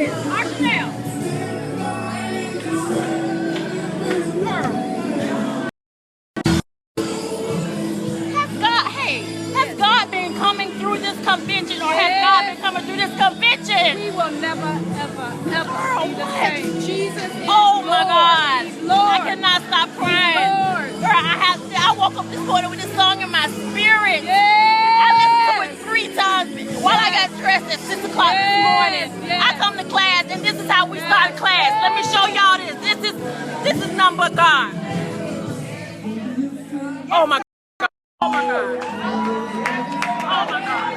Has God been coming through this convention, or has God been coming through this convention? We will never, ever, ever be the same. Jesus is Oh Lord. my God. He's Lord. I cannot stop crying. Girl, I woke up this morning with this song in my spirit. I listened to it 3 times while I got dressed at 6 o'clock this morning. I come to class, and this is how we start class. Let me show y'all this. This is none but God. Oh my God. Oh my God. Oh my God.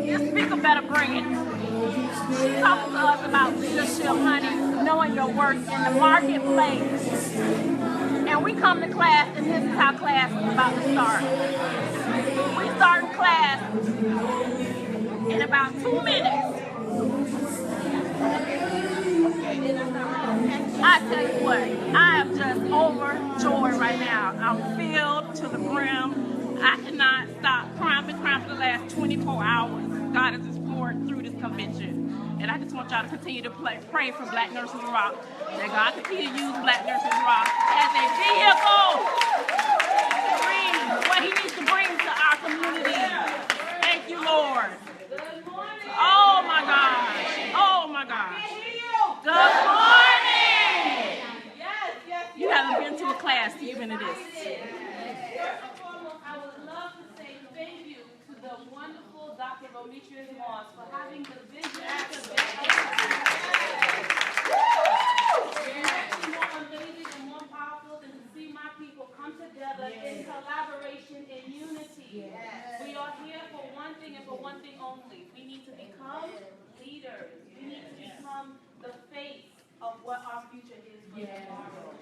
This speaker better bring it. Talk to us about leadership, honey, knowing your worth in the marketplace. And we come to class, and this is how class is about to start. We start class in about 2 minutes. I tell you what, I am just overjoyed right now. I'm filled to the brim. I cannot stop crying. I've been crying for the last 24 hours. God has just poured through this convention. And I just want y'all to continue to pray for Black Nurses Rock. That God continue to use Black Nurses Rock as a vehicle to bring what He needs to bring to our community. Thank you, Lord. Oh my gosh. Oh my gosh. Good morning. You haven't been to a class, you've been to this. First and foremost, I would love to say thank you to the wonderful Dr. Demetrius Moss for having the vision to nothing more amazing and more powerful than to see my people come together in collaboration and unity. We are here for one thing and for one thing only. We need to become leaders. We need to become the face of what our future is for tomorrow.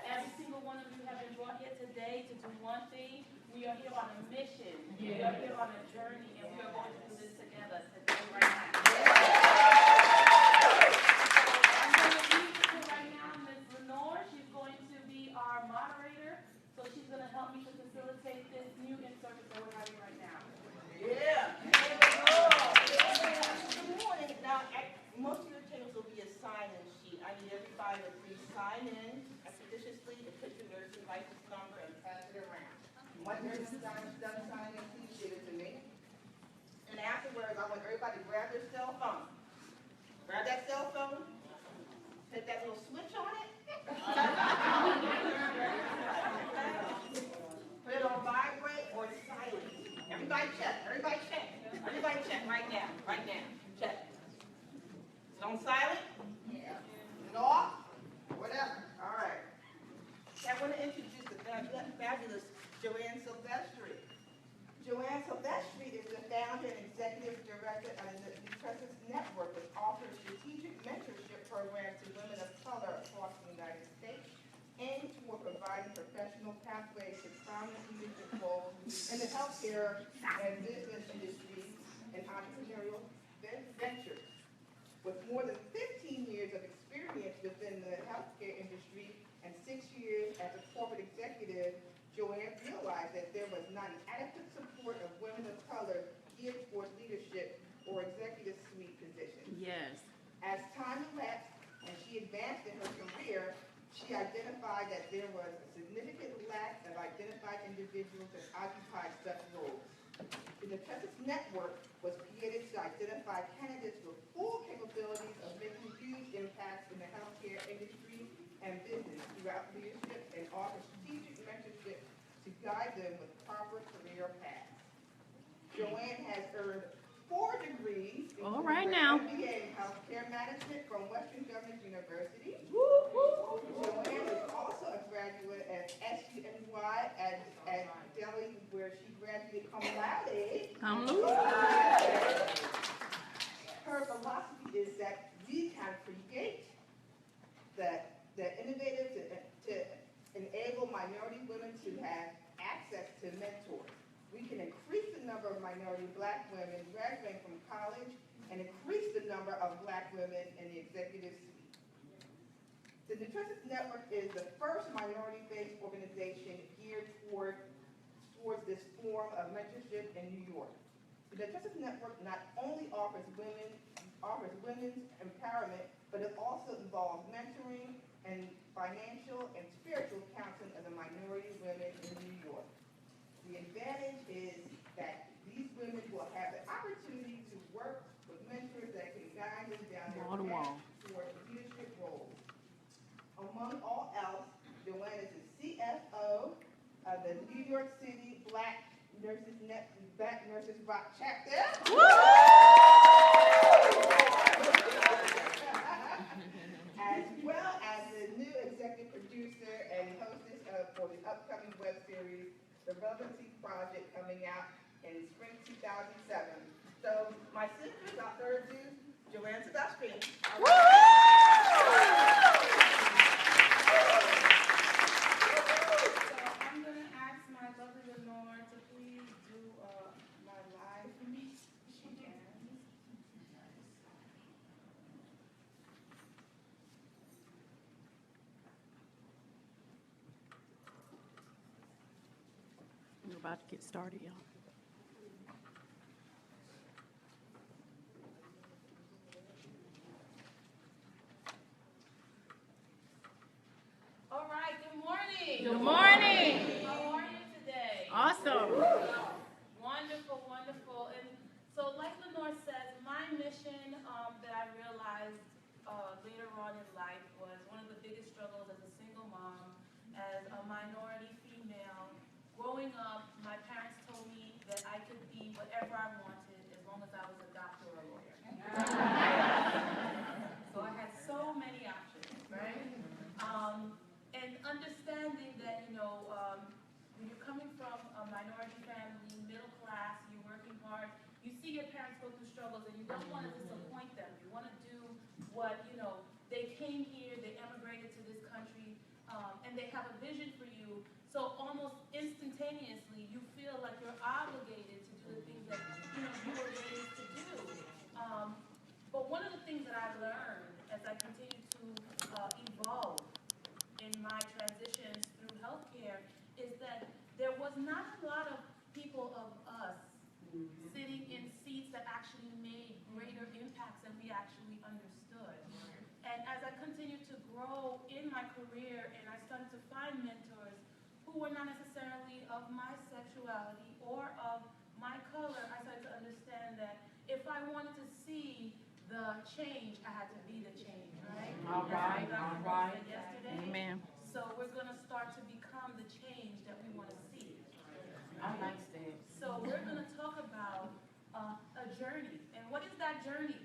Every single one of you have been brought here today to do one thing. We are here on a mission. We are here on a journey, and we are going to do this together today, right now. I'm going to leave it to right now, Ms. Lenore. She's going to be our moderator, so she's going to help me to facilitate this new in-service that we're having right now. Good morning. Now, most of your tables will be a sign-in sheet. I need everybody to please sign in expeditiously and put your nursing license number and pass it around. One nurse is done signing in, please give it to me. And afterwards, I want everybody to grab their cell phone. Grab that cell phone, hit that little switch on it. Put it on vibrate or silent. Everybody check. Everybody check. Everybody check right now. Right now. Check. Is it on silent? Yeah. Is it off? Whatever. All right. I want to introduce the fabulous Joanne Sylvestre. Joanne Sylvestre is the founder and executive director of the Nutritious Network, which offers strategic mentorship programs to women of color across the United States, aimed toward providing professional pathways to prominent leadership roles in the healthcare and business industries and entrepreneurial ventures. With more than 15 years of experience within the healthcare industry and 6 years as a corporate executive, Joanne realized that there was not an adequate support of women of color geared towards leadership or executive suite positions. Yes. As time elapsed and she advanced in her career, she identified that there was a significant lack of identified individuals that occupied such roles. The Nutritious Network was created to identify candidates with full capabilities of making huge impacts in the healthcare industry and business throughout leadership and offer strategic mentorship to guide them with proper career paths. Joanne has earned 4 degrees, All right now. MBA in healthcare management from Western Governors University. Joanne is also a graduate at SUNY at Delhi, where she graduated cum laude. Come loose. Her philosophy is that we can create the innovative to enable minority women to have access to mentors. We can increase the number of minority Black women graduating from college and increase the number of Black women in the executive suite. The Nutritious Network is the first minority-based organization geared toward towards this form of mentorship in New York. The Justice Network not only offers women's empowerment, but it also involves mentoring and financial and spiritual counseling of the minority women in New York. The advantage is that these women will have the opportunity to work with mentors that can guide them down their path toward leadership roles. Among all else, Joanne is the CFO of the New York City Black Nurses Rock Chapter. As well as the new executive producer and hostess for the upcoming web series, The Relevancy Project, coming out in spring 2007. So, my sister, without further ado, Joanne Sylvestre. I'm going to ask my lovely Lenore to please do my live for me. She can. We're about to get started, y'all. All right, good morning. Good morning. How are you today? Awesome. Wonderful, wonderful. And so like Lenore says, my mission that I realized later on in life was one of the biggest struggles as a single mom, as a minority female. Growing up, my parents told me that I could be whatever I wanted as long as I was a doctor or a lawyer. So I had so many options, right? And understanding that, when you're coming from a minority family, middle class, you're working hard, you see your parents go through struggles and you don't want to disappoint them. You want to do what, they came here, they emigrated to this country, and they have a vision for you. So almost instantaneously, you feel like you're obligated to do the things that, you were raised to do. But one of the things that I learned as I continue to evolve in my transitions through healthcare is that there was not a lot of people of us sitting in seats that actually made greater impacts than we actually understood. And as I continued to grow in my career and I started to find mentors who were not necessarily of my sexuality or of my color, I started to understand that if I wanted to see the change, I had to be the change, right? All right, all right. Yesterday. Amen. So we're going to start to become the change that we want to see. I like that. So we're going to talk about a journey. And what is that journey?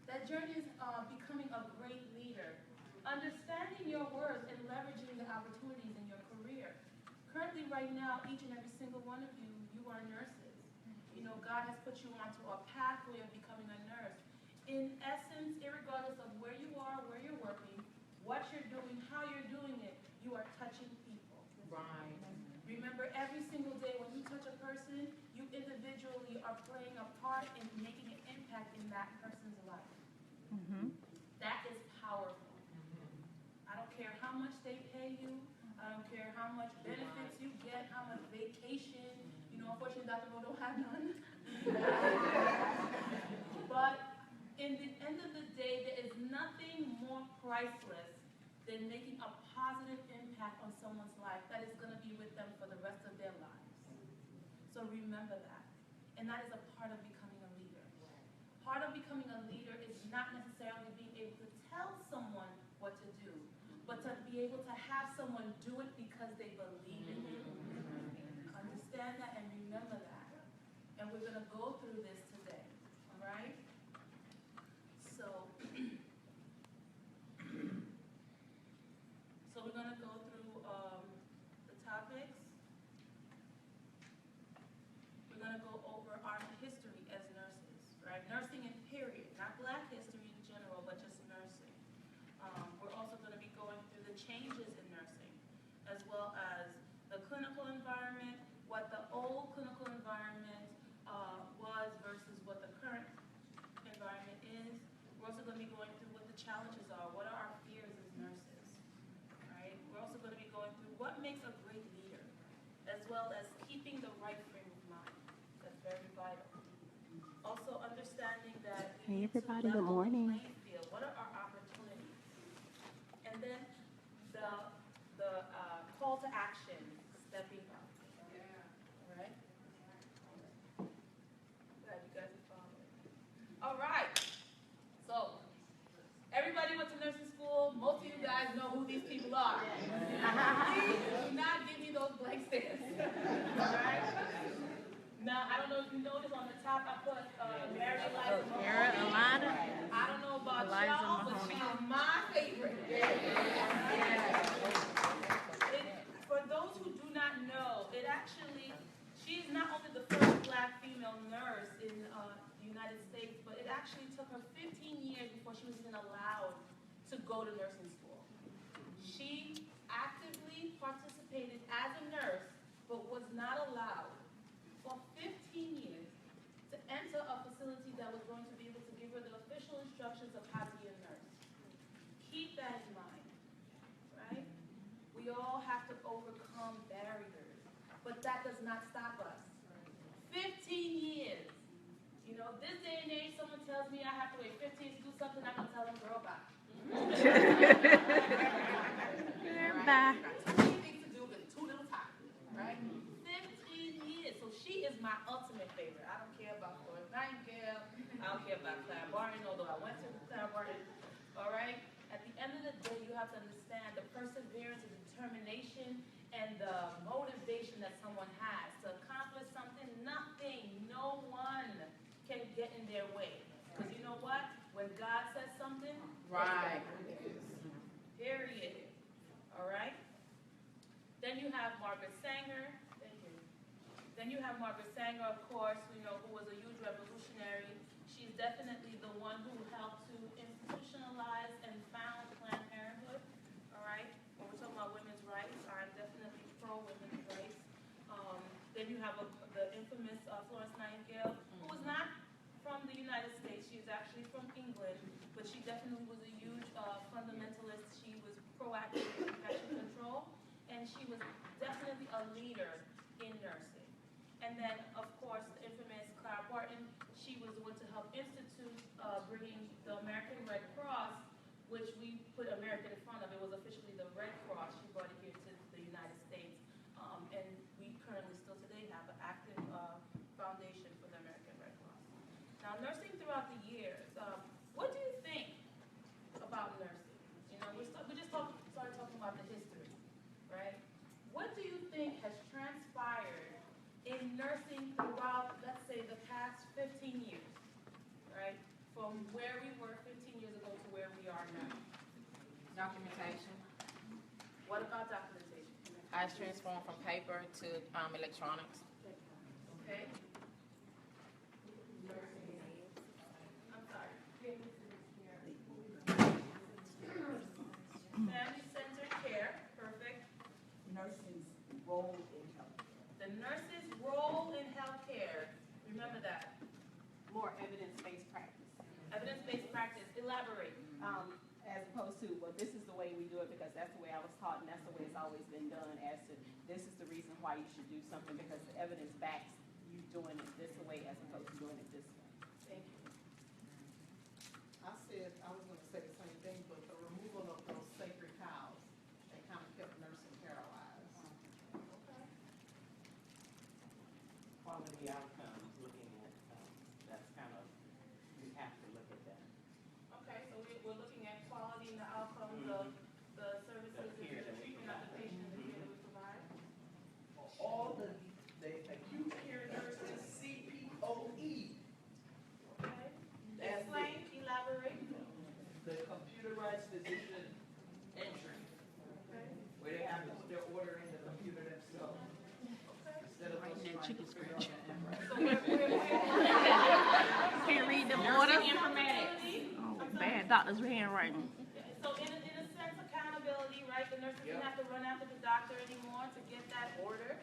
That journey is becoming a great leader. Understanding your worth and leveraging the opportunities in your career. Currently, right now, each and every single one of you, you are nurses. God has put you onto a pathway of becoming a nurse. In essence, irregardless of where you are, where you're working, what you're doing, how you're doing it, you are touching people. Right. Remember, every single day when you touch a person, you individually are playing a part in making an impact in that person's life. Mm-hmm. That is powerful. I don't care how much they pay you. I don't care how much benefits you get, how much vacation. Unfortunately, Dr. Mo don't have none. But in the end of the day, there is nothing more priceless than making a positive impact on someone's life that is going to be with them for the rest of their lives. So remember that. And that is a part of becoming a leader. Part of becoming a leader is not necessarily being able to tell someone what to do, but to be able to have someone do it because they believe in you. Understand that and remember that. And we're going to go through this today. All right? So we're going to go through the topics. We're going to go over our history as nurses, right? Nursing in period, not Black history in general, but just nursing. We're also going to be going through the changes in nursing, as well as the clinical environment, what the old clinical environment was versus what the current environment is. We're also going to be going through what the challenges are. What are our fears as nurses? Right? We're also going to be going through what makes a great leader, as well as keeping the Hey, need to everybody. Good level the morning. playing field. What are our opportunities? And then the call to action, stepping up. All right? Glad you guys are following. All right. So, everybody went to nursing school. Most of you guys know who these people are. Please do not give me those blank stares. All right? Now, I don't know if you noticed on the top, I put Mary Eliza Mahoney. I don't know about y'all, but she is my favorite. For those who do not know, she is not only the first black female nurse in the United States, but it actually took her 15 years before she was even allowed to go to nursing school. She actively participated as a nurse, but was not allowed for 15 years to enter a facility that was going to be able to give her the official instructions of how to be a nurse. Keep that in mind, right? We all have to overcome barriers, but that does not stop us. 15 years. You know, this day and age, someone tells me I have to wait 15 years to do something, I'm going to tell them, girl, bye. Bye. Too many things to do with too little time, right? 15 years. So she is my ultimate favorite. I don't care about Florence Nightingale. I don't care about Clara Barton, although I went to Clara Barton. All right? At the end of the day, you have to understand the perseverance and determination and the motivation that someone has to accomplish something. Nothing, no one can get in their way. Because you know what? When God says something, Right. period. All right? Then you have Margaret Sanger. Thank you. Then you have Margaret Sanger, of course, who was a huge revolutionary. She's definitely the one who helped to institutionalize and found Planned Parenthood. All right? When we're talking about women's rights, I'm definitely pro women's rights. Then you have the infamous Florence Nightingale, who was not from the United States. She is actually from England, but she definitely was a huge fundamentalist. She was proactive in infection control, and she was definitely a leader in nursing. And then, of course, the infamous Clara Barton, she was the one to help institute bringing the American Red Cross, which we put American in front of. It was officially the Red Cross. She brought it here to the United States. And we currently still today have an active foundation for the American Red Cross. Now, nursing throughout the years, what do you think about nursing? We just started talking about the history, right? What do you think has transpired in nursing throughout, let's say, the past 15 years, right? From where we were 15 years ago to where we are now. Documentation. What about documentation? Has transformed from paper to electronics. Okay. I'm sorry. Family-centered care. Perfect. Nursing's role in health. The nurse's role in healthcare. Remember that. More evidence-based practice. Evidence-based practice. Elaborate. As opposed to, well, this is the way we do it because that's the way I was taught and that's the way it's always been done, as to this is the reason why you should do something because the evidence backs you doing it this way as opposed to doing it this way. Thank you. I was going to say the same thing, but the removal of those sacred cows, they kind of kept nursing paralyzed. Okay. Quality outcomes, looking at, that's kind of, we have to look at that. Okay, so we're looking at quality and the outcomes of the services and the treatment of the patient and the care that we provide. All the acute care nurses, CPOE, Okay. That's Explain, elaborate. the computerized physician entry, Okay. where they have to put their order in the computer themselves. Instead of us trying to figure out that. So we're Can't read the order. Oh, bad doctor's handwriting. So in a sense, accountability, right? The nurses don't have to run after the doctor anymore to get that order,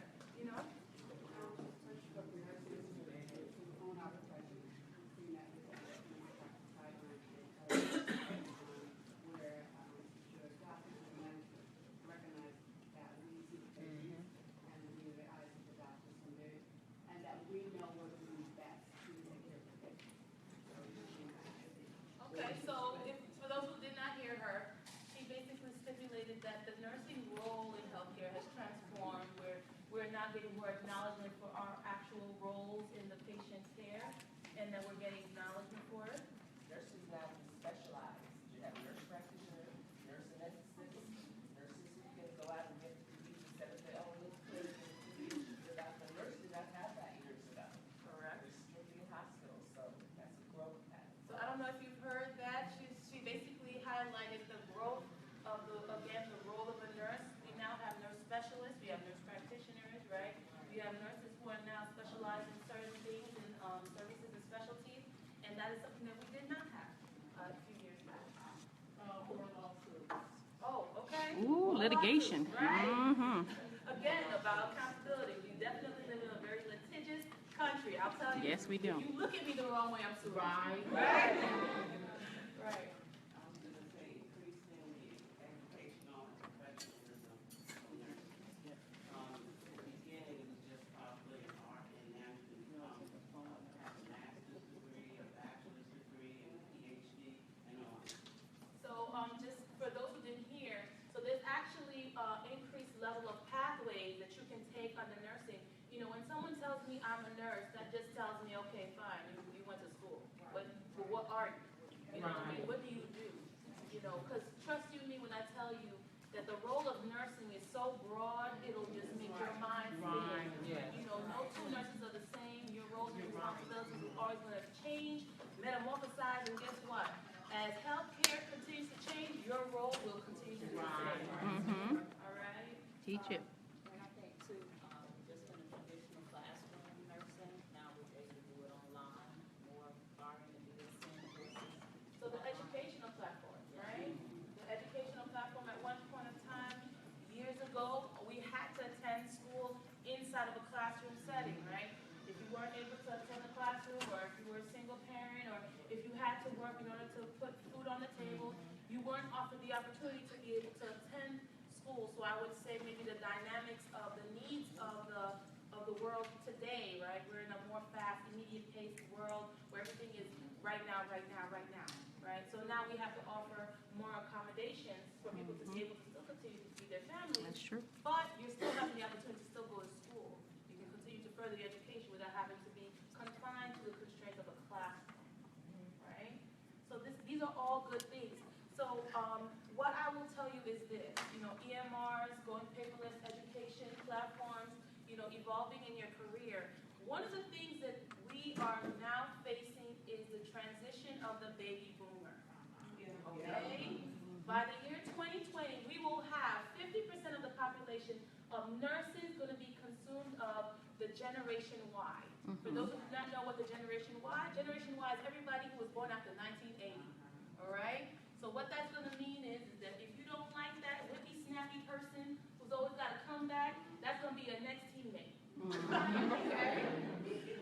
litigation. Right? Mm-hmm. Again, about accountability. We definitely live in a very litigious country. I'll tell you. Yes, we do. If you look at me the wrong way, I'm suing. Right. Right? Right. I was gonna say increasing the educational professionalism of nurses. At the beginning, it was just probably an art, and now you can have a master's degree, a bachelor's degree, and a PhD, and on. So just for those who didn't hear, so there's actually increased level of pathways that you can take under nursing. You know, when someone tells me I'm a nurse, that just tells me, okay, fine, you went to school. But what are you? You know what I mean? What do you do? You know, because trust you me when I tell you that the role of nursing is so broad, it'll just make your mind spin. You know, no two nurses are the same. Your roles and responsibilities are always going to change, metamorphosize, and guess what? As healthcare continues to change, your role will continue to be the same. Mm-hmm. All right? Teach it. And I think too, just in the traditional classroom nursing, now we're able to do it online, more regarding the BSN courses. So the educational platform, right? The educational platform at one point in time, years ago, we had to attend school inside of a classroom setting, right? If you weren't able to attend the classroom, or if you were a single parent, or if you had to work in order to put food on the table, you weren't offered the opportunity to be able to attend school. So I would say maybe the dynamics of the needs of the world today, right? We're in a more fast, immediate paced world where everything is right now, right now, right now, right? So now we have to offer more accommodations for people to be able to still continue to feed their families. That's true. But you're still having the opportunity to still go to school. You can continue to further your education without having to be confined to the constraints of a classroom, right? So these are all good things. So what I will tell you is this, you know, EMRs, going paperless education platforms, you know, evolving in your career. One of the things that we are now facing is the transition of the baby boomer, okay? By the year 2020, we will have 50% of the population of nurses going to be consumed of the Generation Y. For those who do not know what the Generation Y is everybody who was born after 1980, all right? So what that's going to mean is that if you don't like that whippy, snappy person who's always got to come back, that's going to be your next teammate. Okay?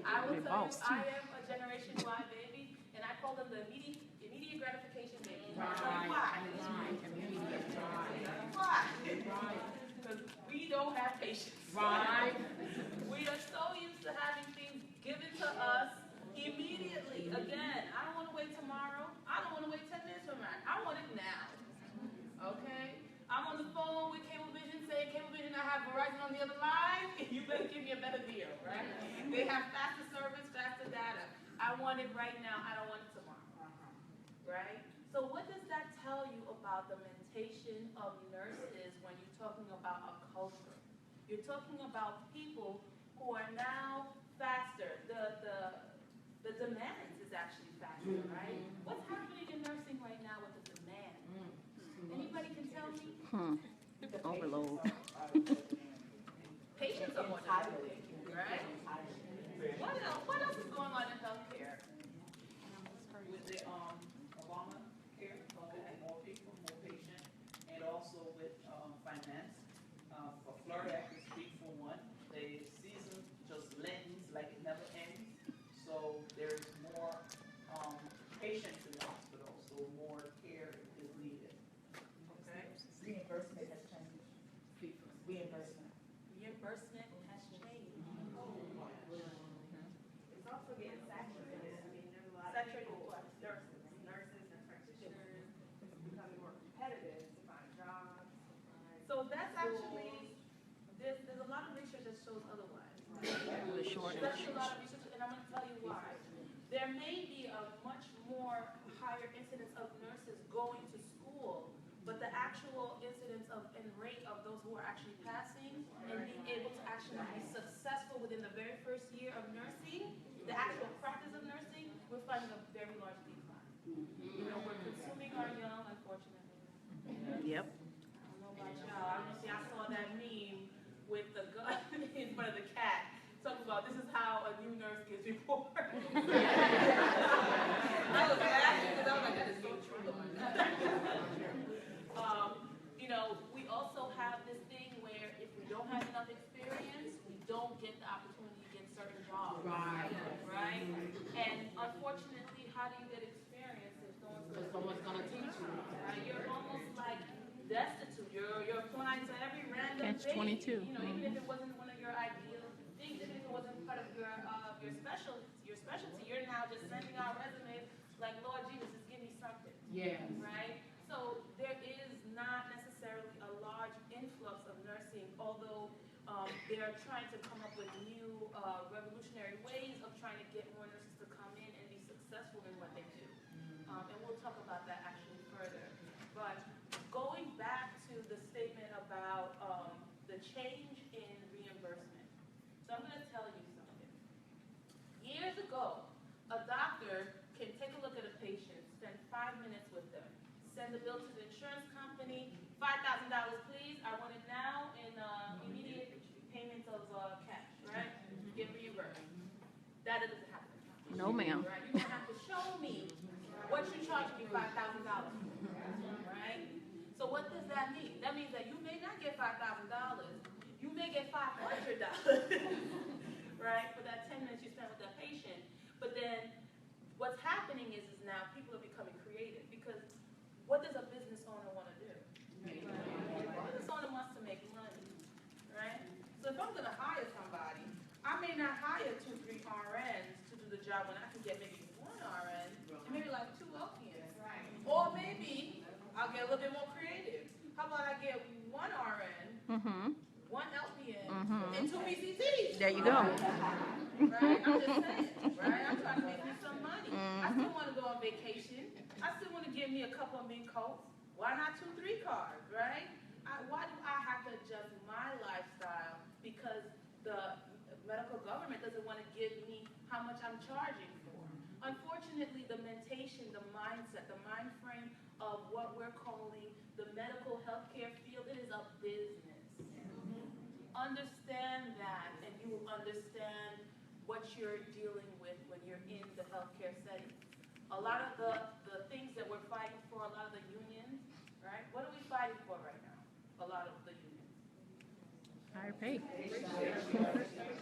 I will tell you, I am a Generation Y baby, and I call them the immediate gratification baby. I'll tell you why. Why? Because we don't have patience. Right. We are so used to having things given to us immediately. Again, I don't want to wait tomorrow. I don't want to wait 10 minutes from now. I want it now. Okay? I'm on the phone with Cablevision saying, Cablevision, I have Verizon on the other line. You better give me a better deal, right? They have faster service, faster data. I want it right now. I don't want it tomorrow. Right? So what does that tell you about the mentation of nurses when you're talking about a culture? You're talking about people who are now faster. The demands is actually faster, right? What's happening in nursing right now with the demand? Anybody can tell me? Overload. Patients are more demanding, right? What else is going on in healthcare? With the Obamacare, more people, more patients, and also with finance. For Florida, I can speak for one. The season just lends like it never ends. So there's more patients in the hospital, so more care is needed. Okay. Reimbursement has changed. Reimbursement. Reimbursement has changed. It's also getting saturated. I mean, there's a lot saturated with what? Nurses and practitioners. It's becoming more competitive to find jobs. So that's actually, there's a lot of research that shows otherwise. The shortage. There's a lot of research, and I'm going to tell you why. There may be a much more higher incidence of nurses going to school, but the actual incidence of and rate of those who are actually passing and being able to actually be successful within the very first year of nursing, the actual practice of nursing, we're finding a very large decline. You know, we're consuming our young, unfortunately. Yep. I don't know about y'all. I don't know if y'all saw that meme with the gun in front of the cat. Talking about this is how a new nurse gets reported. I was laughing because I was like, that is so true. You know, we also unfortunately, how do you get experience if Someone's gonna teach you. right? You're almost like destitute. You're applying to every random Catch thing. 22. You know, even if it wasn't one of your ideal things, even if it wasn't part of your specialty, you're now just sending out resumes like, Lord Jesus, just give me something. Yes. Right? So there is not necessarily a large influx of nursing, although they are trying to come up with new revolutionary ways of trying to get more nurses to come in and be successful in what they do. And we'll talk about that actually further. But going back to the statement about the change in reimbursement. So I'm going to tell you something. Years ago, a doctor can take a look at a patient, spend 5 minutes with them, send the bill to the insurance company, $5,000 please, I want it now in immediate payment of cash, right? Get reimbursed. That doesn't happen. No, ma'am. Right? You're going to have to show me what you charge me $5,000, right? So what does that mean? That means that you may not get $5,000, you may get $500, right, for that 10 minutes you spent with that patient. But then what's happening is now people are becoming creative, because what does a business owner want to do? Right? A business owner wants to make money, right? So if I'm going to hire somebody, I may not hire 2, 3 RNs to do the job when I can get maybe 1 RN and maybe like 2 LPNs. Right. Or maybe I'll get a little bit more creative. How about I get 1 RN, Mm-hmm. 1 LPN, Mhm. and 2 PCTs? There you go. Right? I'm just saying, right? I'm trying to make me some money. I still want to go on vacation. I still want to give me a couple of mink coats. Why not 2, 3 cars, right? Why do I have to adjust my lifestyle because the medical government doesn't want to give me how much I'm charging for? Unfortunately, the mentation, the mindset, the mind frame of what we're calling the medical healthcare field, it is a business. Understand that, and you will understand what you're dealing with when you're in the healthcare setting. A lot of the things that we're fighting for, a lot of the unions, right? What are we fighting for right now? A lot of the unions. Higher pay.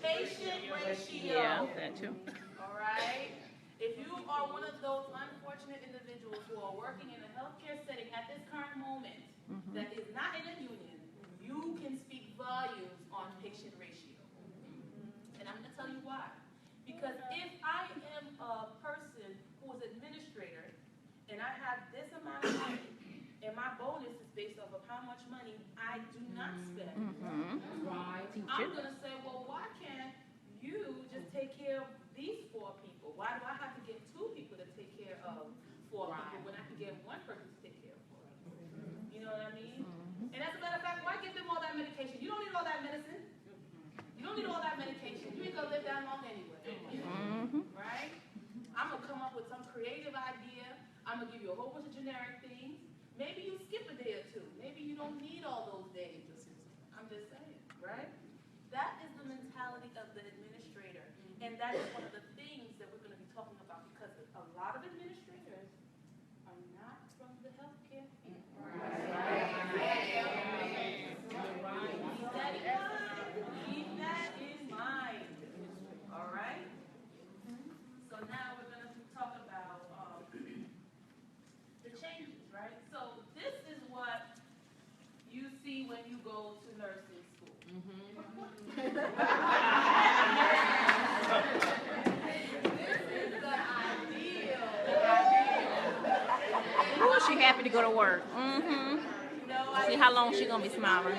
Patient ratio. Yeah, that too. All right? If you are one of those unfortunate individuals who are working in a healthcare setting at this current moment that is not in a union, you can speak volumes on patient ratio. And I'm going to tell you why. Because if I am a person who is administrator and I have this amount of money and my bonus is based off of how much money I do not spend, Right. I'm going to say, well, why can't you just take care of these 4 people? Why do I have to get 2 people to take care of 4 people when I can get 1 person to take care of 4 people? You know what I mean? And as a matter of fact, why give them all that medication? You don't need all that medicine. You don't need all that medication. You ain't going to live that long anyway. Right? I'm going to come up with some creative idea. I'm going to give you a whole bunch of generic things. Maybe you skip a day or 2. Maybe you don't need all those days. I'm just saying, right? That is the mentality of the administrator. And that is one of the things that we're going to be talking about, because a lot of administrators are not from the healthcare field. Keep that in mind. All right? So now we're going to talk about the changes, right? So this is what you see when you go to nursing school. This is the ideal. Ooh, she happy to go to work. See how long she gonna be smiling. I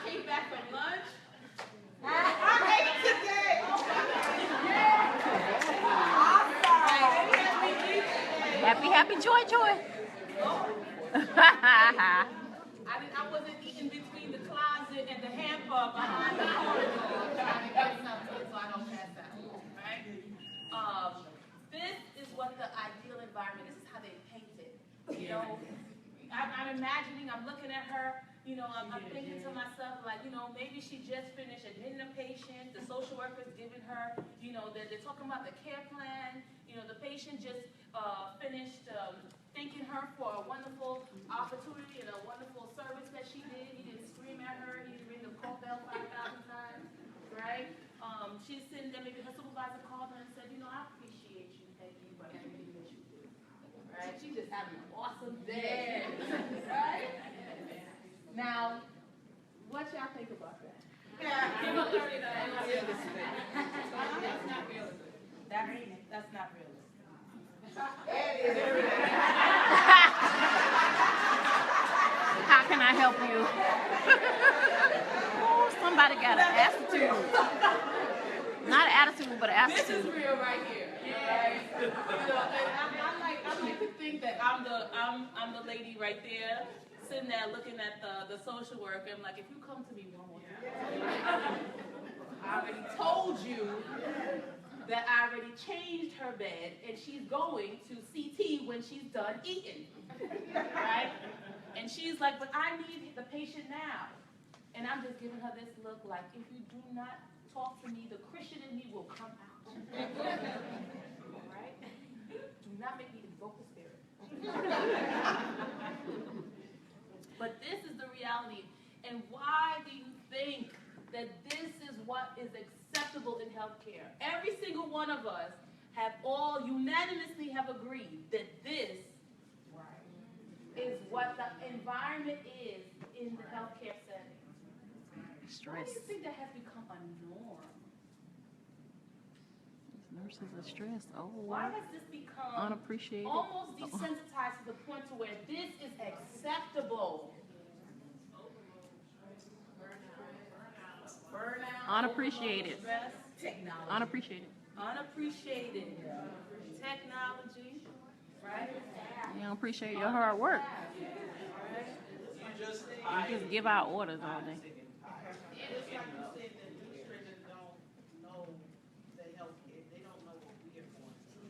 came back from lunch. Happy, joy. I wasn't eating between the closet and the hamper behind the corridor trying to get something so I don't pass out. Right? This is what the ideal environment. This is how they paint it. You know, I'm imagining. I'm looking at her. You know, I'm thinking to myself, like, you know, maybe she just finished admitting a patient. The social worker's giving her, you know, they're talking about the care plan. You know, the patient just finished thanking her for a wonderful opportunity and a wonderful service that she did. He didn't scream at her. He didn't ring the call bell 5,000 times, right? She's sitting there. Maybe her supervisor called her and said, you know, I appreciate you dead. Right? Now, what y'all think about that? Give her 30 dollars. That's not realistic. That's not realistic. How can I help you? Oh, somebody got an attitude. Not an attitude, but an This is attitude. real right here. Right? You know, and I like to think that I'm the lady right there, sitting there looking at the social worker. I'm like, if you come to me one more time, I already told you that I already changed her bed and she's going to CT when she's done eating. Right? And she's like, but I need the patient now. And I'm just giving her this look like, if you do not talk to me, the Christian in me will come out. Right? Do not make me invoke the spirit. But this is the reality. And why do you think that this is what is acceptable in healthcare? Every single one of us have all unanimously have agreed that this is what the environment is in the healthcare setting. Why Stress. do you think that has become a norm? Nurses are stressed. Oh, Why has this become unappreciated. almost desensitized to the point to where this is acceptable? Burnout, Unappreciated. stress, technology. Unappreciated. Unappreciated technology, right? You don't appreciate your hard work. You just You just give out orders all day. It's like you said, the administrators don't know the healthcare, they don't know what we are going through.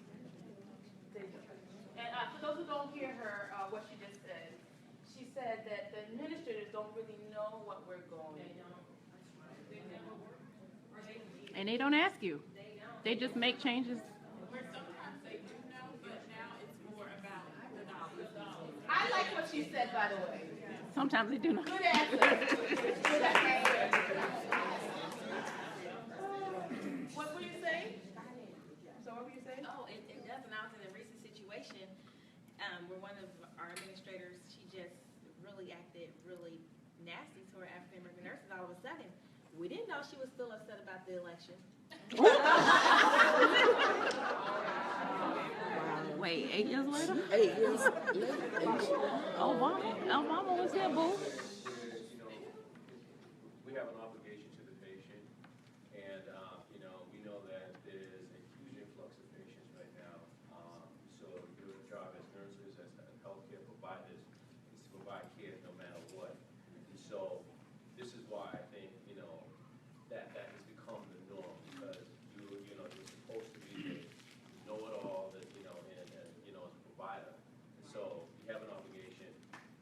And for those who don't hear her, what she just said, she said that the administrators don't really know what we're going through. And they don't ask you. They just make changes. I like what she said, by the way. Sometimes they do not. Good answer. Good answer. What were you saying? So what were you saying? Oh, it does, and I was in a recent situation where one of our administrators, she just really acted really nasty to her African American nurses all of a sudden. We didn't know she was still upset about the election. Wait, 8 years later? 8 years later. Obama was here, boo. We have an obligation to the patient, and, we know that there's a huge influx of patients right now. So your job as nurses, as healthcare providers, is to provide care no matter what. And so this is why I think, that has become the norm, because you're supposed to be the know-it-all, as a provider. And so you have an obligation,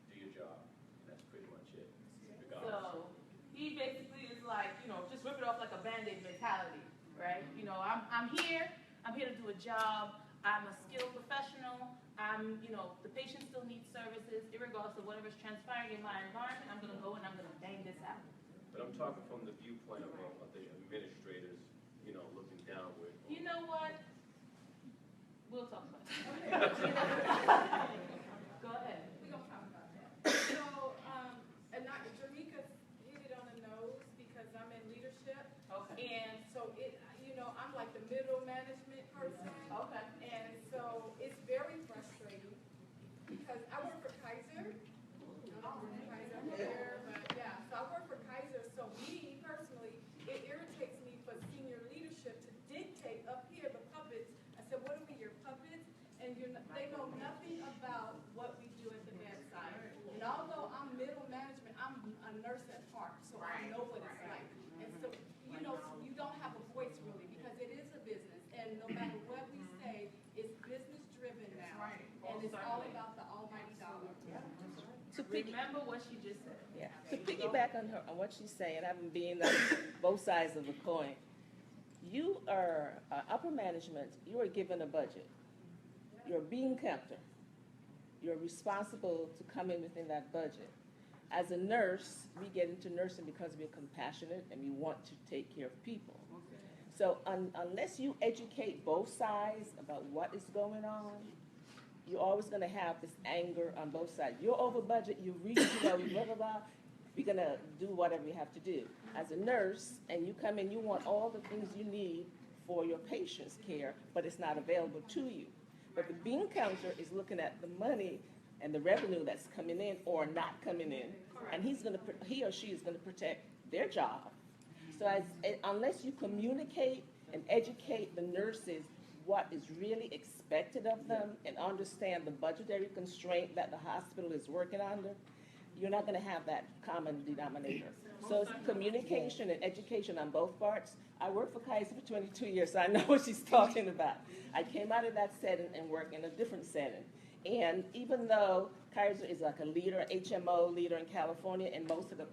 do your job, and that's pretty much it, regardless. So he basically is like, just rip it off like a Band-Aid mentality, right? I'm here to do a job. I'm a skilled professional. The patient still needs services, irregardless of whatever's transpiring in my environment. I'm gonna go and I'm gonna bang this out. But I'm talking from the viewpoint of the administrators, looking downward. You know what? We'll talk about that. Go ahead. We're gonna talk about that. So, Jamaica hit it on the nose because I'm in leadership. Okay. And so I'm like the middle management person. Okay. And so it's very frustrating because I work for Kaiser. I don't work for Kaiser here, but yeah. So I work for Kaiser. So me personally, it irritates me for senior leadership to dictate up here the puppets. I said, what are we, your puppets? And they know nothing about what we do at the bedside. And although I'm middle management, I'm a nurse at heart, so I know what it's like. And so, you don't have a voice really because it is a business. And no matter what we say, it's business driven now. And it's all about the almighty dollar. Remember what she just said. Yeah. To piggyback on what she's saying, having been on both sides of the coin, you are upper management. You are given a budget. You're a bean counter. You're responsible to come in within that budget. As a nurse, we get into nursing because we're compassionate and we want to take care of people. So unless you educate both sides about what is going on, you're always gonna have this anger on both sides. You're over budget, you reach, blah, blah, blah, we're gonna do whatever you have to do. As a nurse, and you come in, you want all the things you need for your patient's care, but it's not available to you. But the bean counter is looking at the money and the revenue that's coming in or not coming in, and he or she is gonna protect their job. So unless you communicate and educate the nurses what is really expected of them and understand the budgetary constraint that the hospital is working under, you're not gonna have that common denominator. So it's communication and education on both parts. I worked for Kaiser for 22 years, so I know what she's talking about. I came out of that setting and worked in a different setting. And even though Kaiser is like a leader, HMO leader in California, and most of the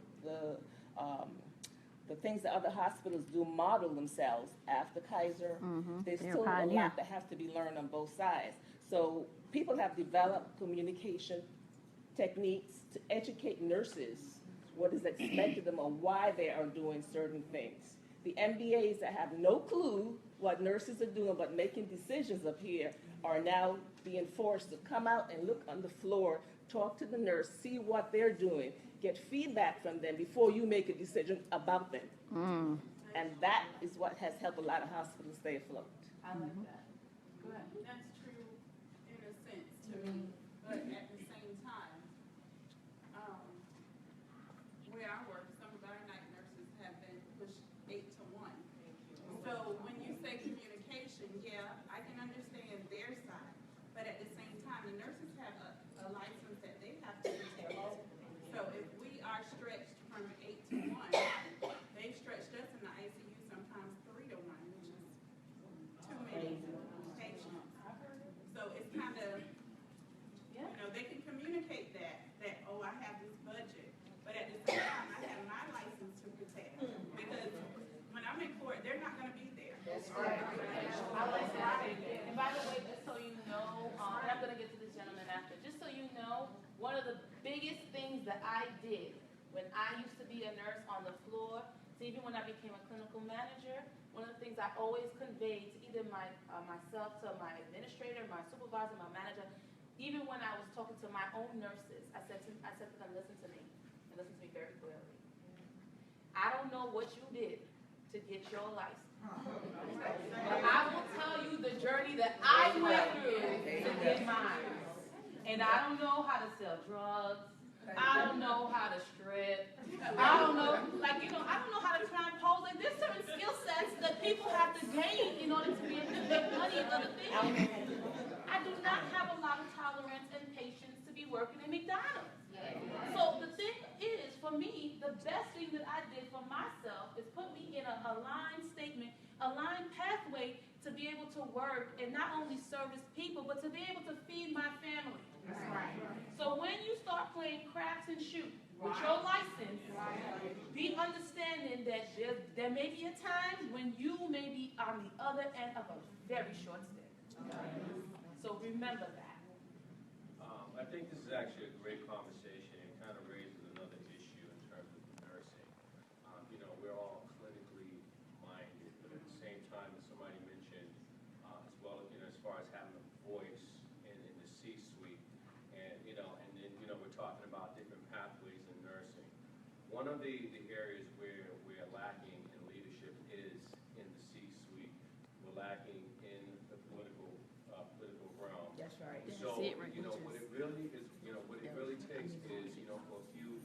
things that other hospitals do model themselves after Kaiser, there's still a lot that has to be learned on both sides. So people have developed communication techniques to educate nurses what is expected of them or why they are doing certain things. The MBAs that have no clue what nurses are doing but making decisions up here are now being forced to come out and look on the floor, talk to the nurse, see what they're doing, get feedback from them before you make a decision about them. And that is what has helped a lot of hospitals stay afloat. I like that. Go ahead. That's true in a sense to me, but at the same time, where I work, some of our night nurses have been pushed 8 to 1. So when you say communication, yeah, I can understand their side, but at the same time, the nurses have a license that they have to protect. So if we are stretched from 8 to 1, they've stretched us in the ICU sometimes 3 to 1, which is too many patients. So it's kind of, they can communicate that, oh, I have this budget, but at the same time, I have my license to protect. Because when I'm in court, they're not going to be there. That's right. I like that. And by the way, just so you know, and I'm going to get to this gentleman after, just so you know, one of the biggest things that I did when I used to be a nurse on the floor, so even when I became a clinical manager, one of the things I always conveyed to either myself, to my administrator, my supervisor, my manager, even when I was talking to my own nurses, I said to them, listen to me, and listen to me very clearly. I don't know what you did to get your license, but I will tell you the journey that I went through to get mine. And I don't know how to sell drugs. I don't know how to strip. I don't know, I don't know how to try and pose. Like, there's certain skill sets that people have to gain in order to be able to make money and other things. I do not have a lot of tolerance and patience to be working in McDonald's. So the thing is, for me, the best thing that I did for myself is put me in a aligned statement, aligned pathway to be able to work and not only service people, but to be able to feed my family. So when you start playing craps and shoot with your license, be understanding that there may be a time when you may be on the other end of a very short stick. So remember that. I think this is actually a great conversation and kind of raises another issue in terms of nursing. We're all clinically minded, but at the same time, as somebody mentioned, as well, as far as having a voice in the C-suite, and then we're talking about different pathways in nursing. One of the areas where we're lacking in leadership is in the C-suite. We're lacking in the political realm. That's right. So, what it really is, what it really takes is, for a few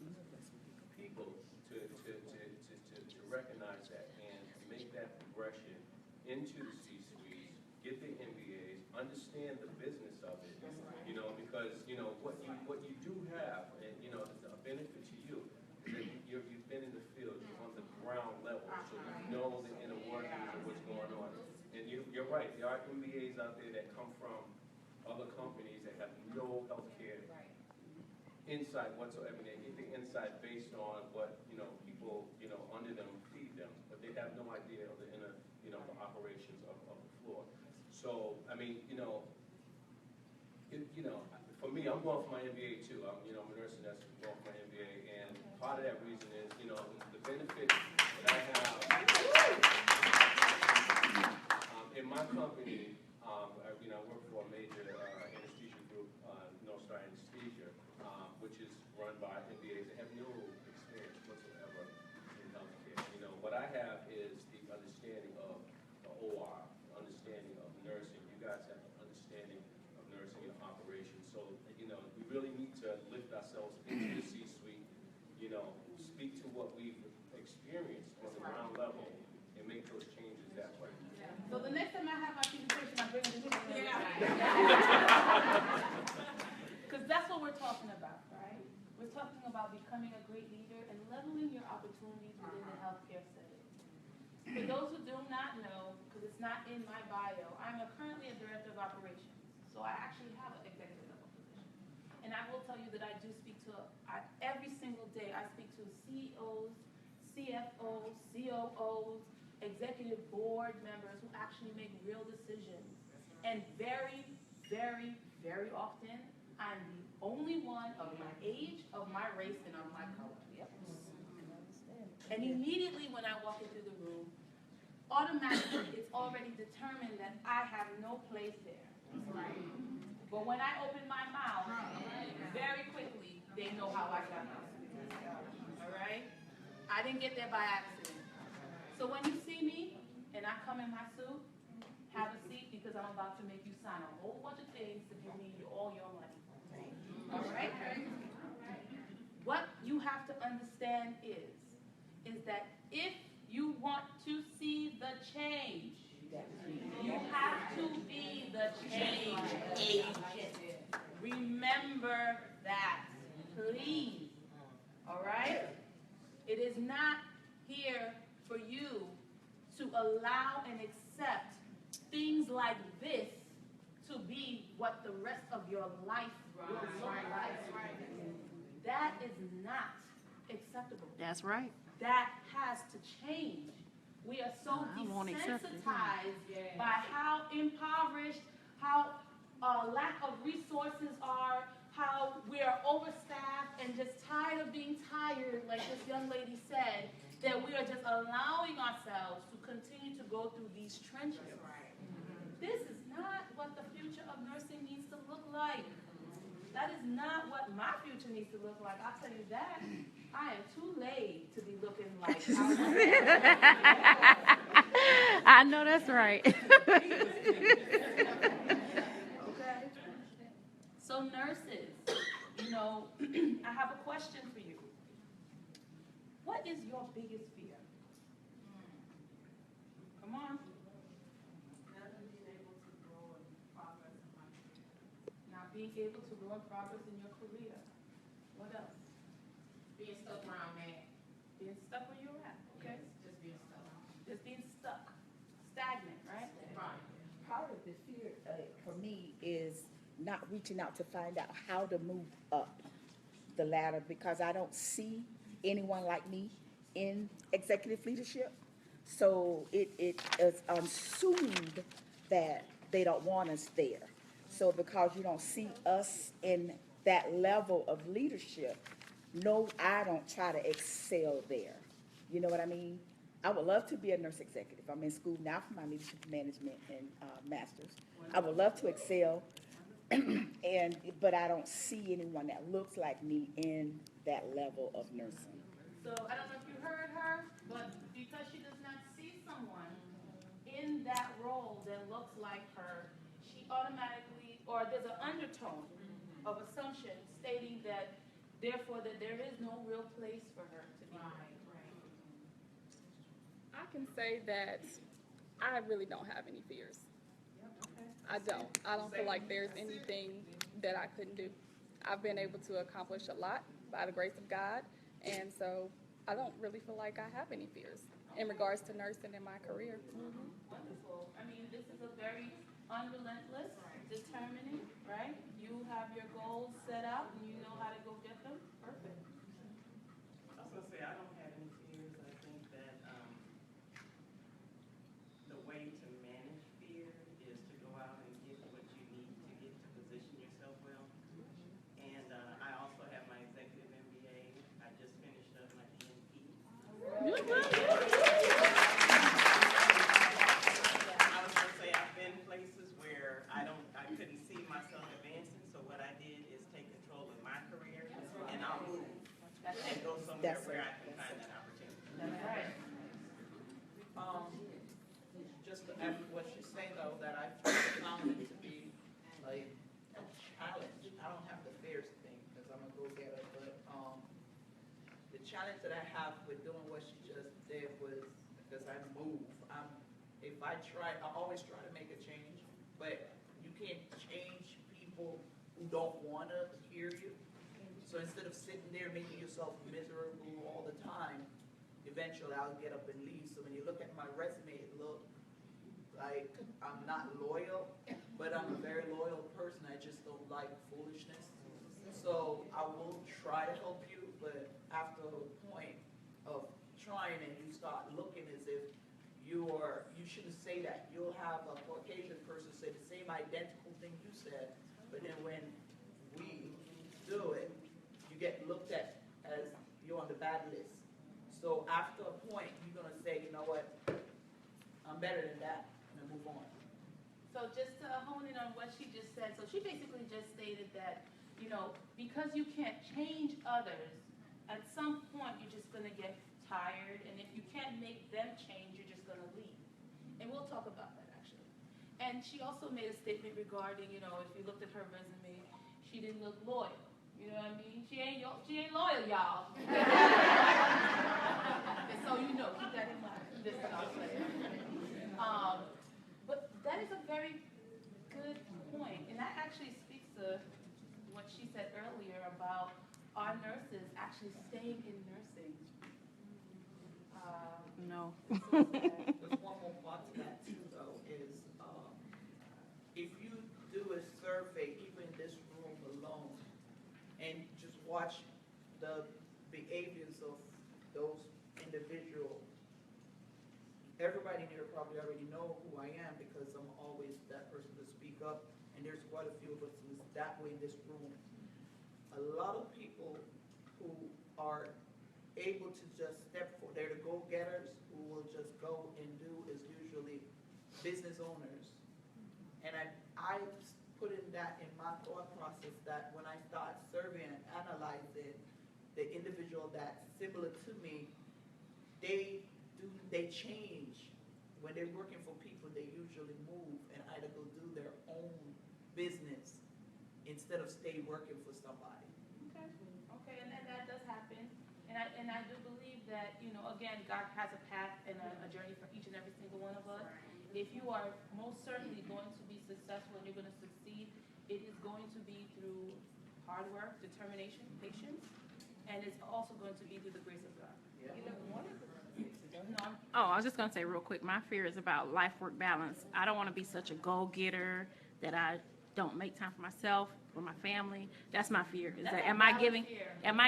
people to recognize that and make that progression into the C-suite, get the MBAs, understand the business of it, because, what you do have, and, a benefit to you is that you've been in the field, you're on the ground level, so you know the inner workings of what's going on. And you're right, there are MBAs out there that come from other companies that have no healthcare insight whatsoever. They get the insight based on what people under them feed them, but they have no idea of the inner the operations of the floor. So I mean for me, I'm going for my MBA too. I'm a nurse and that's going for my MBA, and part of that reason is the benefit that I have in my company. I work for a major anesthesia group. Because that's what we're talking about, right? We're talking about becoming a great leader and leveling your opportunities within the healthcare setting. For those who do not know, because it's not in my bio, I'm currently a director of operations. So I actually have an executive level position. And I will tell you that I do speak to, every single day, I speak to CEOs, CFOs, COOs, executive board members who actually make real decisions. And very, very, very often, I'm the only one of my age, of my race, and of my color. Yep. And immediately when I walk into the room, automatically it's already determined that I have no place there. Right? But when I open my mouth, very quickly, they know how I got there. All right? I didn't get there by accident. So when you see me and I come in my suit, have a seat because I'm about to make you sign a whole bunch of things to give me all your money. All right? What you have to understand is that if you want to see the change, you have to be the change agent. Remember that, please. All right? It is not here for you to allow and accept things like this to be what the rest of your life will look like. That is not acceptable. That's right. That has to change. We are so desensitized by how impoverished, how lack of resources are, how we are overstaffed and just tired of being tired, like this young lady said, that we are just allowing ourselves to continue to go through these trenches. This is not what the future of nursing needs to look like. That is not what my future needs to look like. I'll tell you that. I am too late to be looking like I know that's right. Okay? So nurses, you know, I have a question for you. What is your biggest fear? Come on. Not being able to grow and progress in your career. What else? Being stuck where I'm at. Being stuck where you're at, okay? Just being stuck. Just being stuck. Stagnant, right? Right. Part of the fear for me is not reaching out to find out how to move up the ladder because I don't see anyone like me in executive leadership. So it is assumed that they don't want us there. So because you don't see us in that level of leadership, no, I don't try to excel there. You know what I mean? I would love to be a nurse executive. I'm in school now for my leadership management and master's. I would love to excel, but I don't see anyone that looks like me in that level of nursing. So I don't know if you heard her, but because she does not see someone in that role that looks like her, she automatically, or there's an undertone of assumption stating that, therefore, that there is no real place for her to be. I can say that I really don't have any fears. I don't. I don't feel like there's anything that I couldn't do. I've been able to accomplish a lot by the grace of God, and so I don't really feel like I have any fears in regards to nursing in my career. Wonderful. I mean, this is a very unrelentless, determining, right? You have your goals set out and you know how to go get them. Perfect. I was gonna say, I don't have any fears. I think that, the way to manage fear is to go out and get what you need to get to position yourself well. And, I also have my executive MBA. I just finished up my DNP. I was gonna say, I've been places where I couldn't see myself advancing, so what I did is take control of my career, and I'll move and go somewhere where I can find that opportunity. That's right. Just to add what she's saying though, that I found it to be a challenge. I don't have the fears thing because I'm a go-getter, but the challenge that I have with doing what she just did was because I move. I always try to make a change, but you can't don't wanna hear you. So instead of sitting there making yourself miserable all the time, eventually I'll get up and leave. So when you look at my resume, it looks like I'm not loyal, but I'm a very loyal person. I just don't like foolishness. So I will try to help you, but after a point of trying and you start looking as if you shouldn't say that. You'll have a Caucasian person say the same identical thing you said, but then when we do it, you get looked at as you're on the bad list. So after a point, you're gonna say, you know what, I'm better than that, and move on. So just to hone in on what she just said, so she basically just stated that, you know, because you can't change others, at some point you're just gonna get tired, and if you can't make them change, you're just gonna leave. And we'll talk about that actually. And she also made a statement regarding, you know, if you looked at her resume, she didn't look loyal. You know what I mean? She ain't loyal, y'all. And so you know, keep that in mind. This is all I'm saying. But that is a very good point, and that actually speaks to what she said earlier about our nurses actually staying in nursing. No. There's one more part to that too, though, is if you do a survey, even in this room alone, and just watch the behaviors of those individuals, everybody here probably already know who I am because I'm always that person to speak up, and there's quite a few of us who's that way in this room. A lot of people who are able to just step forward, they're the go-getters who will just go and do is usually business owners. And I put in that in my thought process that when I start surveying and analyzing the individual that's similar to me, they change. When they're working for people, they usually move and either go do their own business instead of stay working for somebody. Okay, and that does happen. And I do believe that, you know, again, God has a path and a journey for each and every single one of us. If you are most certainly going to be successful and you're going to succeed, it is going to be through hard work, determination, patience, and it's also going to be through the grace of God. Yeah. Oh, I was just gonna say real quick, my fear is about life-work balance. I don't want to be such a go-getter that I don't make time for myself, for my family. That's my fear. Is that am I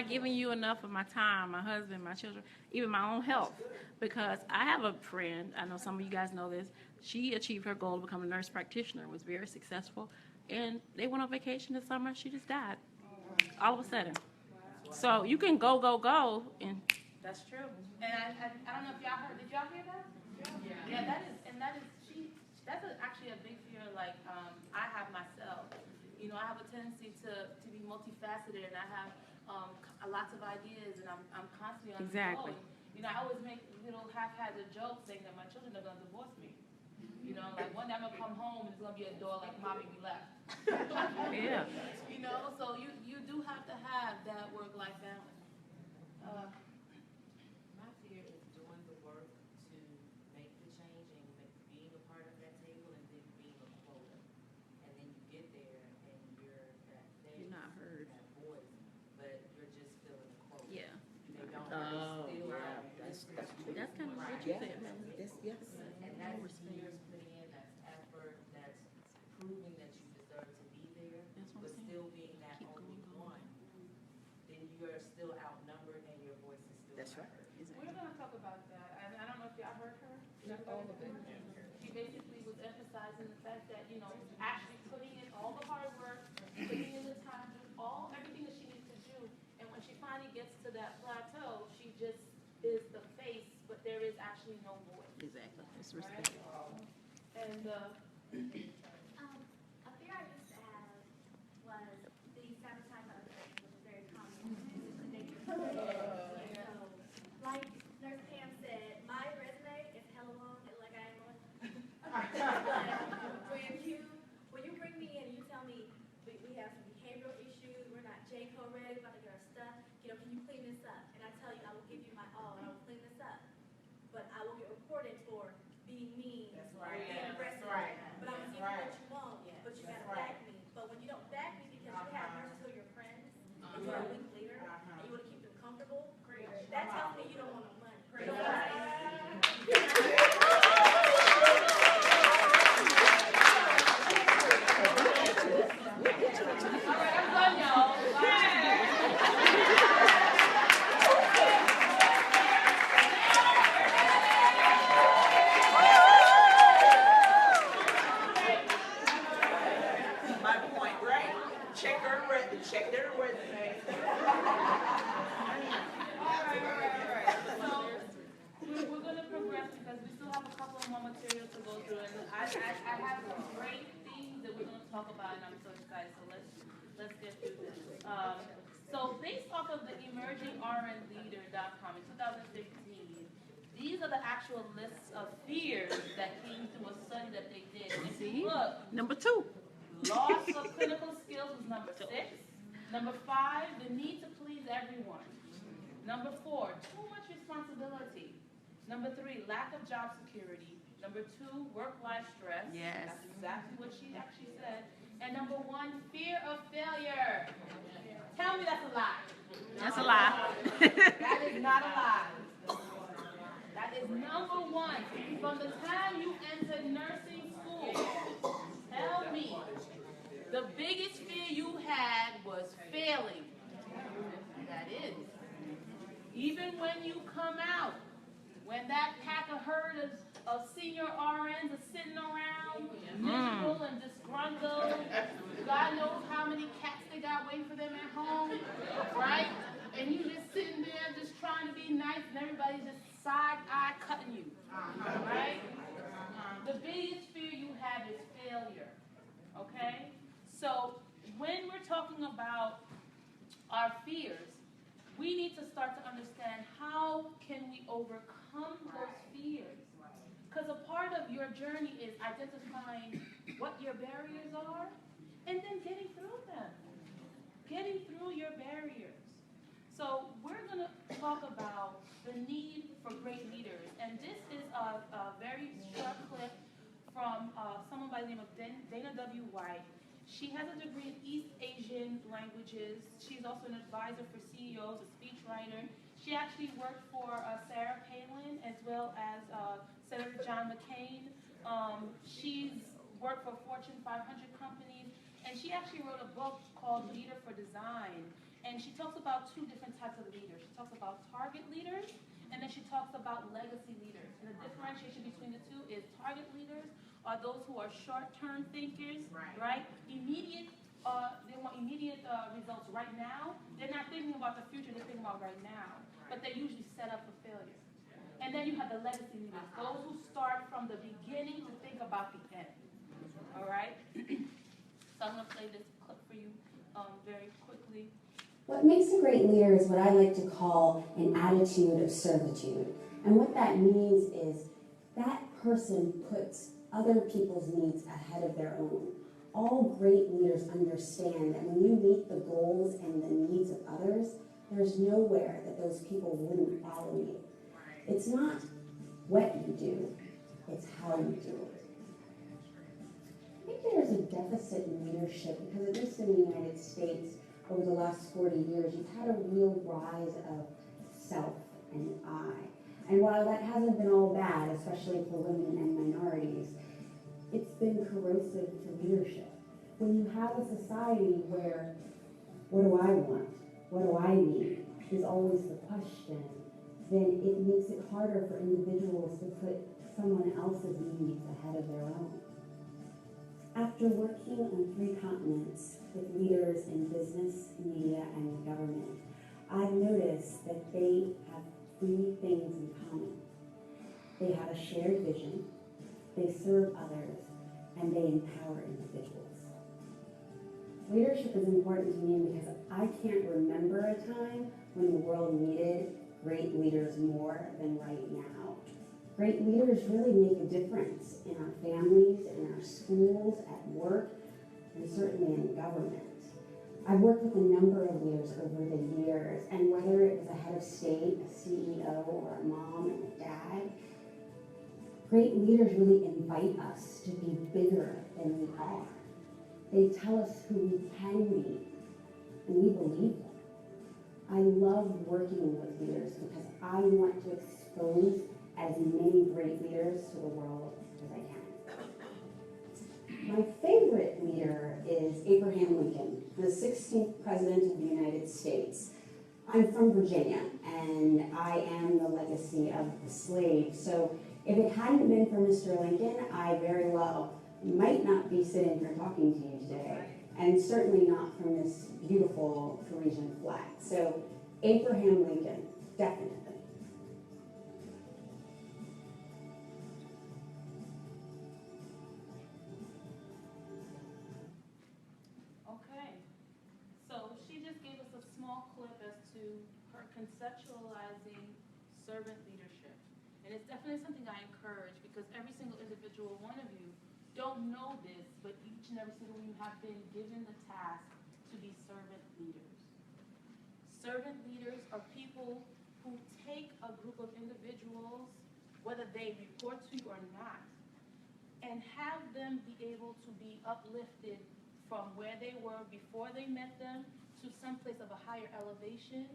giving you enough of my time, my husband, my children, even my own health? Because I have a friend, I know some of you guys know this, she achieved her goal to become a nurse practitioner, was very successful, and they went on vacation this summer, she just died. All of a sudden. So you can go, and That's true. And I don't know if y'all heard, did y'all hear that? Yeah, that's actually a big fear, like, I have myself. You know, I have a tendency to be multifaceted, and I have lots of ideas, and I'm constantly on the Exactly. go. You know, I always make little haphazard jokes saying that my children are gonna divorce me. You know, like one day I'm gonna come home and it's gonna be a door like, "Mommy, we left." yeah. You know, so you do have to have that work-life balance. My fear is doing the work to make the change and being a part of that table and then being a quota. And then you get there and you're that thing. You're not heard. That voice, but you're just filling a quota. Yeah. They don't Oh, still yeah, out. that's That's true. kind of what you Yeah, said, man. yes. And that's years putting in, that's effort, that's proving that you deserve to be there, That's what I'm but saying. still being that Keep only going. one. Then you're still outnumbered and your voice is still That's not right. heard. We're gonna talk about that, and I don't know if y'all heard her. All of it. She basically was emphasizing the fact that, you know, actually putting in all the hard work, putting in the time, everything that she needs to do, and when she finally gets to that plateau, she just is the face, but there is actually no voice. Exactly. It's Right? respect. And, A fear I used to have was the sabotage of others, which is very common. So, like Nurse Pam said, my resume is hella long, and like I ain't going. When you bring me in and you tell me we have some behavioral issues, we're not J-code ready, we're about to get our stuff, you know, can you clean this up? And I tell you, I will give you my all, and I will clean this up. But I will get reported for being mean. That's right. And aggressive. That's right. But I'm gonna give you what you want, but you gotta back me. But when you don't back me because you have you're a weak leader, and you want to keep them comfortable, that tells me you don't want no money. My point, right? Check their resume. So, we're gonna progress because we still have a couple of more materials to go through, and I have some great things that we're gonna talk about, and I'm so excited, so let's get through this. So based off of the emergingrnleader.com in 2015, these are the actual lists of fears that came through a study that they did. And if you look, Number 2. loss of clinical skills was number 6. Number 5, the need to please everyone. Number 4, too much responsibility. Number 3, lack of job security. Number 2, work-life stress. Yes. That's exactly what she actually said. And number 1, fear of failure. Tell me that's a lie. That's a lie. That is not a lie. That is number 1. From the time you entered nursing school, tell me, the biggest fear you had was failing. That is. Even when you come out, when that pack of herd of senior RNs are sitting around, miserable and disgruntled, God knows how many cats they got waiting for them at home, right? And you just sitting there just trying to be nice and everybody's just side-eye cutting you, right? The biggest fear you have is failure, okay? So when we're talking about our fears, we need to start to understand how can we overcome those fears. Because a part of your journey is identifying what your barriers are and then getting through them. Getting through your barriers. So we're going to talk about the need for great leaders. And this is a very short clip from someone by the name of Dana W. White. She has a degree in East Asian languages. She's also an advisor for CEOs, a speechwriter. She actually worked for Sarah Palin as well as Senator John McCain. She's worked for Fortune 500 companies, and she actually wrote a book called Leader for Design. And she talks about 2 different types of leaders. She talks about target leaders, and then she talks about legacy leaders. And the differentiation between the 2 is target leaders are those who are short-term thinkers, right? Immediate, they want immediate results right now. They're not thinking about the future, they're thinking about right now. But they usually set up for failure. And then you have the legacy leaders, those who start from the beginning to think about the end. All right? So I'm going to play this clip for you very quickly. What makes a great leader is what I like to call an attitude of servitude. And what that means is that person puts other people's needs ahead of their own. All great leaders understand that when you meet the goals and the needs of others, there's nowhere that those people wouldn't follow you. It's not what you do, it's how you do it. I think there's a deficit in leadership because at least in the United States, over the last 40 years, you've had a real rise of self and I. And while that hasn't been all bad, especially for women and minorities, it's been corrosive to leadership. When you have a society where, what do I want? What do I need? Is always the question, then it makes it harder for individuals to put someone else's needs ahead of their own. After working on 3 continents with leaders in business, media, and government, I've noticed that they have 3 things in common. They have a shared vision, they serve others, and they empower individuals. Leadership is important to me because I can't remember a time when the world needed great leaders more than right now. Great leaders really make a difference in our families, in our schools, at work, and certainly in government. I've worked with a number of leaders over the years, and whether it was a head of state, a CEO, or a mom and a dad, great leaders really invite us to be bigger than we are. They tell us who we can be, and we believe them. I love working with leaders because I want to expose as many great leaders to the world as I can. My favorite leader is Abraham Lincoln, the 16th President of the United States. I'm from Virginia, and I am the legacy of the slave. So if it hadn't been for Mr. Lincoln, I very well might not be sitting here talking to you today, and certainly not from this beautiful Parisian flag. So Abraham Lincoln, definitely. Okay, so she just gave us a small clip as to her conceptualizing servant leadership. And it's definitely something I encourage, because every single individual one of you don't know this, but each and every single one of you have been given the task to be servant leaders. Servant leaders are people who take a group of individuals, whether they report to you or not, and have them be able to be uplifted from where they were before they met them to some place of a higher elevation.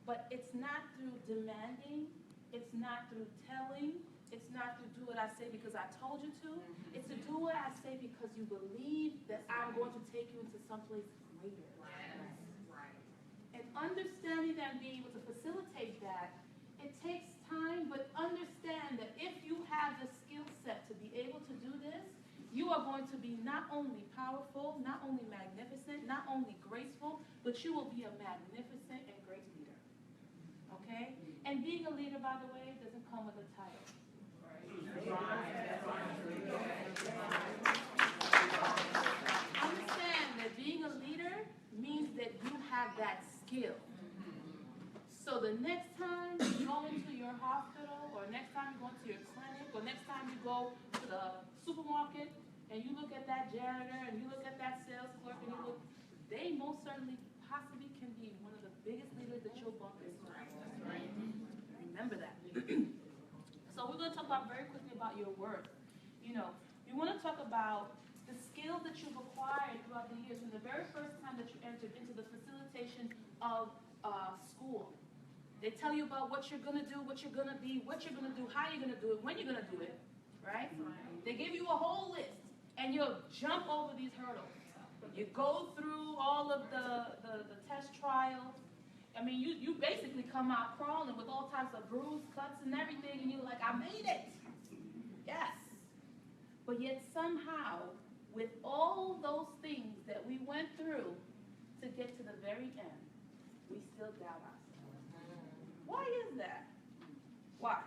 But it's not through demanding, it's not through telling, it's not through do what I say because I told you to. It's to do what I say because you believe that I'm going to take you into someplace greater. And understanding that and being able to facilitate that, it takes time, but understand that if you have the skill set to be able to do this, you are going to be not only powerful, not only magnificent, not only graceful, but you will be a magnificent and great leader. Okay? And being a leader, by the way, doesn't come with a title. Understand that being a leader means that you have that skill. So the next time you go into your hospital, or next time you go into your clinic, or next time you go to the supermarket, and you look at that janitor, and you look at that sales clerk, and you look, they most certainly possibly can be one of the biggest leaders that you'll bump into. Remember that. So we're going to talk about very quickly about your worth. You know, we want to talk about the skills that you've acquired throughout the years from the very first time that you entered into the facilitation of school. They tell you about what you're going to do, what you're going to be, what you're going to do, how you're going to do it, when you're going to do it, right? They give you a whole list, and you'll jump over these hurdles. You go through all of the test trials. I mean, you basically come out crawling with all types of bruised cuts and everything, and you're like, I made it. Yes. But yet somehow, with all those things that we went through to get to the very end, we still doubt ourselves. Why is that? Why?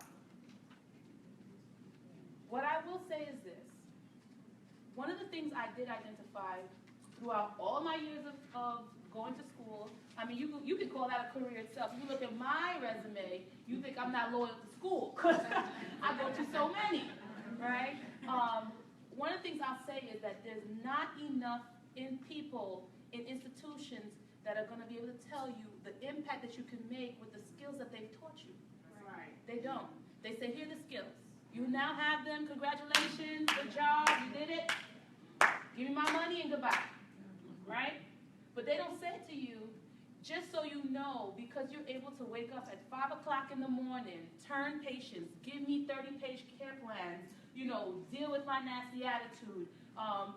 What I will say is this. One of the things I did identify throughout all my years of going to school, I mean, you could call that a career itself. You look at my resume, you think I'm not loyal to school because I go to so many, right? One of the things I'll say is that there's not enough in people, in institutions, that are going to be able to tell you the impact that you can make with the skills that they've taught you. Right. They don't. They say, here are the skills. You now have them. Congratulations. Good job. You did it. Give me my money and goodbye. Right? But they don't say it to you just so you know, because you're able to wake up at 5 o'clock in the morning, turn patients, give me 30-page care plans, you know, deal with my nasty attitude,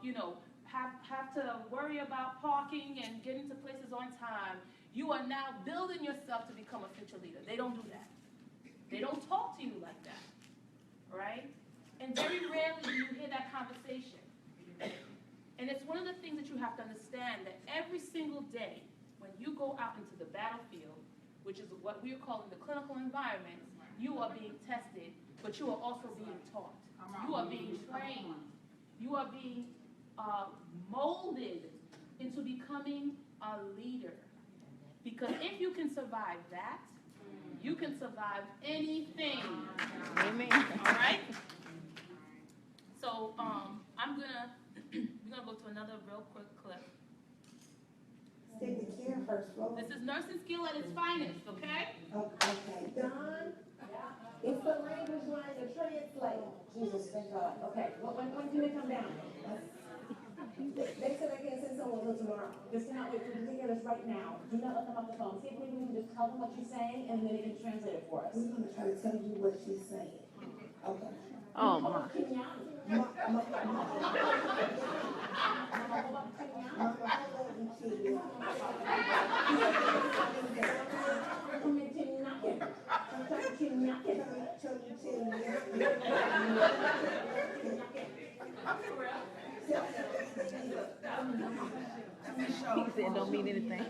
you know, have to worry about parking and getting to places on time. You are now building yourself to become a future leader. They don't do that. They don't talk to you like that, right? And very rarely do you hear that conversation. And it's one of the things that you have to understand, that every single day when you go out into the battlefield, which is what we're calling the clinical environment, you are being tested, but you are also being taught. You are being trained. You are being molded into becoming a leader. Because if you can survive that, you can survive anything. Amen. All right? So we're gonna go to another real quick clip. Take the care first, Flo. This is nursing skill at its finest, okay? Okay, Don, it's the language line to translate. Jesus, thank God. Okay, when can they come down? They said I can't send someone to Just cannot wait for them to hear this right now. Do not let them off the phone. See if maybe we can just tell them what she's saying and then they can translate it for us. We're gonna try to tell you what she's saying. Okay. Oh, my. He said don't mean anything.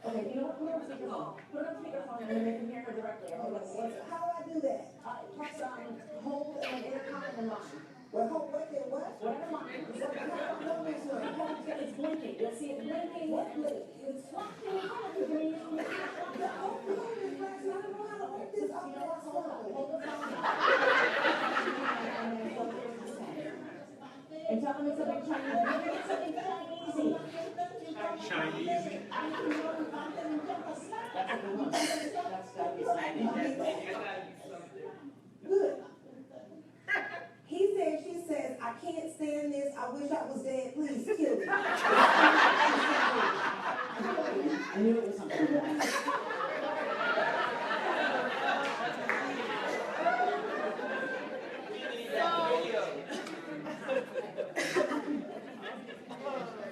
Okay, you know what? Put it on speakerphone. Put it on speakerphone and then they can hear her directly. Okay, how do I do that? Press hold and intercom in the line. Well, hold what and what? Whatever line. It's blinking. You'll see it blinking. What blink? It's flashing in front of you. I don't know how to hold this. Hold the phone. And tell them it's something Chinese. It's something Chinese. Chinese. That's a good one. That's gotta be Good. He said, she says, I can't stand this. I wish I was dead. Please kill me. I knew it was something.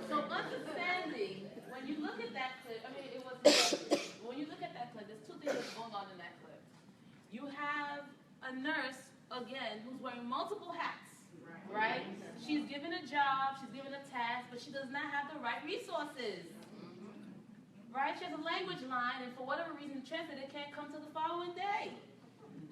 So understanding, when you look at that clip, I mean, when you look at that clip, there's two things that's going on in that clip. You have a nurse, again, who's wearing multiple hats, right? She's given a job, she's given a task, but she does not have the right resources, right? She has a language line, and for whatever reason, the translator can't come to the following day.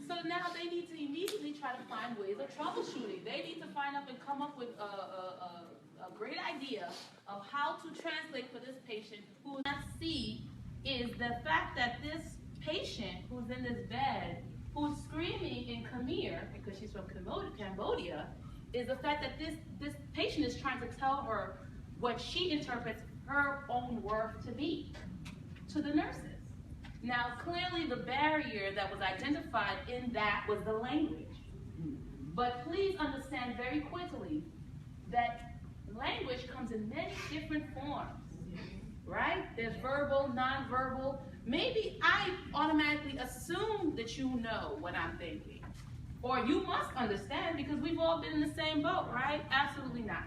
So now they need to immediately try to find ways of troubleshooting. They need to find up and come up with a great idea of how to translate for this patient who not see is the fact that this patient who's in this bed, who's screaming in Khmer, because she's from Cambodia, is the fact that this patient is trying to tell her what she interprets her own worth to be to the nurses. Now, clearly the barrier that was identified in that was the language. But please understand very quickly that language comes in many different forms, right? There's verbal, nonverbal. Maybe I automatically assume that you know what I'm thinking. Or you must understand because we've all been in the same boat, right? Absolutely not.